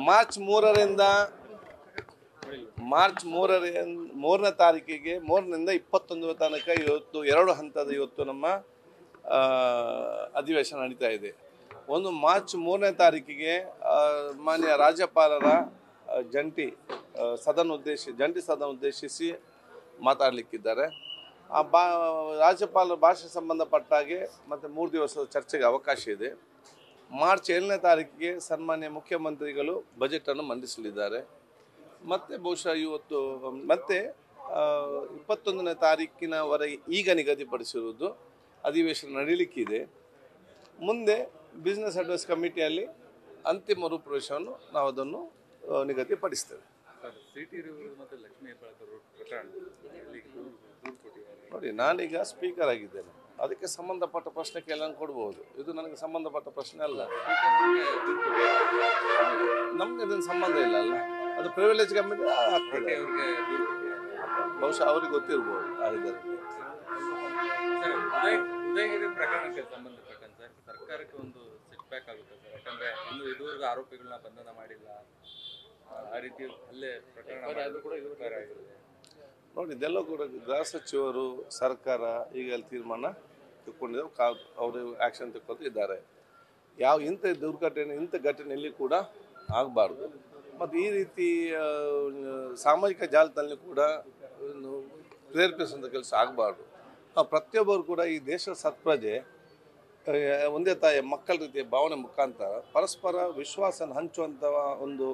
March 3ನೇ ತಾರೀಕಿಗೆ 3ರಿಂದ 21 ತನಕ ಇವತ್ತು 2 ಹಂತದ ಇವತ್ತು ನಮ್ಮ ಅಧಿವೇಶನ ನಡೀತಾ ಇದೆ. ಒಂದು ಮಾರ್ಚ್ 3ನೇ ತಾರೀಕಿಗೆ ಮಾನ್ಯ ರಾಜ್ಯಪಾಲರ ಜಂಟಿ ಸದನ ಉದ್ದೇಶಿಸಿ ಮಾತಾಡಲಿಕ್ಕಿದ್ದಾರೆ. ರಾಜ್ಯಪಾಲರ ಭಾಷೆ ಸಂಬಂಧಪಟ್ಟಾಗೆ ಮತ್ತು 3 ದಿವಸದ ಚರ್ಚೆಗೆ ಅವಕಾಶ ಇದೆ. ಮಾರ್ಚ್ 7ನೇ ತಾರೀಕಿಗೆ ಸನ್ಮಾನ್ಯ ಮುಖ್ಯಮಂತ್ರಿಗಳು ಬಜೆಟನ್ನು ಮಂಡಿಸಲಿದ್ದಾರೆ. ಮತ್ತು ಬಹುಶಃ ಇವತ್ತು ಮತ್ತೆ 21ನೇ ತಾರೀಕಿನವರೆಗೆ ಈಗ ನಿಗದಿಪಡಿಸಿರುವುದು ಅಧಿವೇಶನ ನಡೀಲಿಕ್ಕಿದೆ. ಮುಂದೆ ಬಿಸ್ನೆಸ್ ಅಡ್ವೈಸ್ ಕಮಿಟಿಯಲ್ಲಿ ಅಂತಿಮ ರೂಪುರೇಷವನ್ನು ನಾವು ಅದನ್ನು ನಿಗದಿಪಡಿಸ್ತೇವೆ. ನೋಡಿ, ನಾನೀಗ ಸ್ಪೀಕರ್ ಆಗಿದ್ದೇನೆ, ಅದಕ್ಕೆ ಸಂಬಂಧಪಟ್ಟ ಪ್ರಶ್ನೆ ಕೇಳಂಗೆ ಕೊಡ್ಬೋದು. ಇದು ನನಗೆ ಸಂಬಂಧಪಟ್ಟ ಪ್ರಶ್ನೆ ಅಲ್ಲ, ನಮ್ಗೆ ಇದನ್ನು ಸಂಬಂಧ ಇಲ್ಲ ಅಲ್ಲ. ಅದು ಪ್ರಿವಿಲೇಜ್ ಕಮಿಟಿ ಆಗ್ತದೆ, ಬಹುಶಃ ಅವ್ರಿಗೆ ಗೊತ್ತಿರ್ಬೋದು. ಉದಯಗಿರಿ ಪ್ರಕರಣಕ್ಕೆ ಸಂಬಂಧಪಟ್ಟಂತೆ ಸರ್ಕಾರಕ್ಕೆ ಒಂದು ಸೆಟ್ ಬ್ಯಾಕ್ ಆಗುತ್ತೆ ಸರ್. ಯಾಕಂದ್ರೆ ಇನ್ನು ಇದುವರೆಗೂ ಆರೋಪಿಗಳನ್ನ ಬಂಧನ ಮಾಡಿಲ್ಲ, ಆ ರೀತಿ ಅಲ್ಲೇ ಪ್ರಕರಣ ಆಗಿರುತ್ತೆ. ನೋಡಿ, ಇದೆಲ್ಲ ಕೂಡ ಗೃಹ ಸಚಿವರು ಸರ್ಕಾರ ಈಗ ತೀರ್ಮಾನ ತಗೊಂಡಿದ್ದಾರೆ, ಅವರು ಆ್ಯಕ್ಷನ್ ತಗೊಳ್ತಿದ್ದಾರೆ. ಇಂಥ ದುರ್ಘಟನೆ ಇಂಥ ಘಟನೆಯಲ್ಲಿ ಕೂಡ ಆಗಬಾರ್ದು. ಮತ್ತು ಈ ರೀತಿ ಸಾಮಾಜಿಕ ಜಾಲತಾಣದಲ್ಲಿ ಕೂಡ ಪ್ರೇರೇಪಿಸುವಂಥ ಕೆಲಸ ಆಗಬಾರ್ದು. ಪ್ರತಿಯೊಬ್ಬರು ಕೂಡ ಈ ದೇಶದ ಸತ್ಪ್ರಜೆ, ಒಂದೇ ತಾಯಿಯ ಮಕ್ಕಳ ರೀತಿಯ ಭಾವನೆ ಮುಖಾಂತರ ಪರಸ್ಪರ ವಿಶ್ವಾಸನ ಹಂಚುವಂಥ ಒಂದು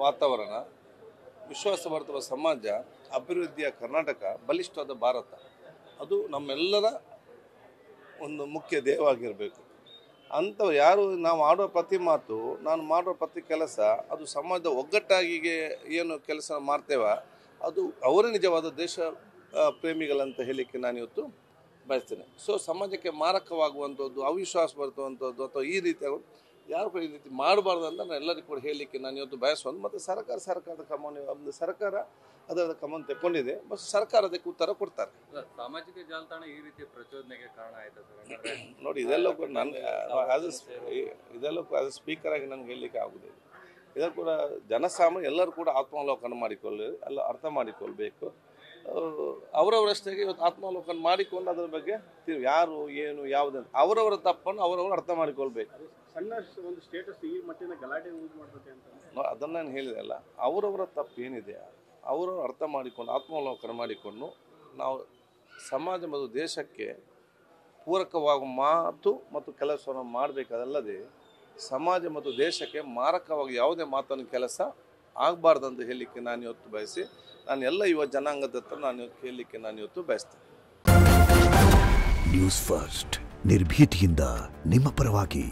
ವಾತಾವರಣ, ವಿಶ್ವಾಸ ಬರ್ತವ ಸಮಾಜ, ಅಭಿವೃದ್ಧಿಯ ಕರ್ನಾಟಕ, ಬಲಿಷ್ಠವಾದ ಭಾರತ, ಅದು ನಮ್ಮೆಲ್ಲರ ಒಂದು ಮುಖ್ಯ ಧ್ಯೇಯವಾಗಿರಬೇಕು. ಅಂಥವು ಯಾರು ನಾವು ಆಡುವ ಪ್ರತಿ ಮಾತು, ನಾನು ಮಾಡುವ ಪ್ರತಿ ಕೆಲಸ, ಅದು ಸಮಾಜದ ಒಗ್ಗಟ್ಟಾಗಿಗೆ ಏನು ಕೆಲಸ ಮಾಡ್ತೇವ, ಅದು ಅವರೇ ನಿಜವಾದ ದೇಶ ಪ್ರೇಮಿಗಳಂತ ಹೇಳಲಿಕ್ಕೆ ನಾನು ಇವತ್ತು ಬಯಸ್ತೇನೆ. ಸೊ ಸಮಾಜಕ್ಕೆ ಮಾರಕವಾಗುವಂಥದ್ದು, ಅವಿಶ್ವಾಸ ಬರ್ತುವಂಥದ್ದು ಅಥವಾ ಈ ರೀತಿ ಯಾರು ಕೂಡ ಈ ರೀತಿ ಮಾಡಬಾರ್ದು ಅಂತ ನಾನು ಎಲ್ಲರಿಗೂ ಕೂಡ ಹೇಳಲಿಕ್ಕೆ ನಾನು ಇವತ್ತು ಬಯಸುವಂಥ. ಮತ್ತು ಸರ್ಕಾರದ ಕ್ರಮವನ್ನು ಸರ್ಕಾರ ಅದರ ಕ್ರಮವನ್ನು ತೆಕ್ಕೊಂಡಿದೆ, ಮತ್ತು ಸರ್ಕಾರ ಅದಕ್ಕೆ ಉತ್ತರ ಕೊಡ್ತಾರೆ. ಸಾಮಾಜಿಕ ಜಾಲತಾಣ ಈ ರೀತಿಯ ಪ್ರಚೋದನೆಗೆ ಕಾರಣ ಆಯ್ತದೆ. ನೋಡಿ, ಇದೆಲ್ಲ ಕೂಡ ನಾನು ಆಸ್ ಸ್ಪೀಕರ್ ಆಗಿ ನನಗೆ ಹೇಳಲಿಕ್ಕೆ ಆಗುವುದಿಲ್ಲ. ಇದನ್ನು ಕೂಡ ಜನಸಾಮಾನ್ಯ ಎಲ್ಲರೂ ಕೂಡ ಆತ್ಮಾವಲೋಕನ ಎಲ್ಲ ಅರ್ಥ ಮಾಡಿಕೊಳ್ಬೇಕು. ಅವರವರಷ್ಟೇ ಇವತ್ತು ಆತ್ಮಾವಲೋಕನ ಮಾಡಿಕೊಂಡು ಅದರ ಬಗ್ಗೆ ಯಾರು ಏನು ಯಾವುದಂತ ಅವರವರ ತಪ್ಪನ್ನು ಅವರವರು ಅರ್ಥ ಮಾಡಿಕೊಳ್ಬೇಕು. ಸಣ್ಣ ಒಂದು ಸ್ಟೇಟಸ್ ಈ ಮಟ್ಟಿನ ಗಲಾಟೆ ಯೂಸ್ ಮಾಡ್ಬೇಕು ಅಂತ ಅದನ್ನು ನಾನು ಹೇಳಿದೆ ಅಲ್ಲ, ಅವರವರ ತಪ್ಪು ಏನಿದೆ ಅವರವರು ಅರ್ಥ ಮಾಡಿಕೊಂಡು ಆತ್ಮಾವಲೋಕನ ಮಾಡಿಕೊಂಡು ನಾವು ಸಮಾಜ ಮತ್ತು ದೇಶಕ್ಕೆ ಪೂರಕವಾಗುವ ಮಾತು ಮತ್ತು ಕೆಲಸವನ್ನು ಮಾಡಬೇಕಾದಲ್ಲದೆ ಸಮಾಜ ಮತ್ತು ದೇಶಕ್ಕೆ ಮಾರಕವಾಗಿ ಯಾವುದೇ ಮಾತನ್ನು ಕೆಲಸ ಆಗಬಾರ್ದಂತ ಹೇಳಲಿಕ್ಕೆ ನಾನು ಇವತ್ತು ಬಯಸಿ, ನಾನು ಎಲ್ಲ ಯುವ ಜನಾಂಗದ ಹತ್ರ ನಾನು ಹೇಳಲಿಕ್ಕೆ ನಾನು ಇವತ್ತು ಬಯಸ್ತೇನೆ. ನ್ಯೂಸ್ ಫಸ್ಟ್, ನಿರ್ಭೀತಿಯಿಂದ ನಿಮ್ಮ ಪರವಾಗಿ.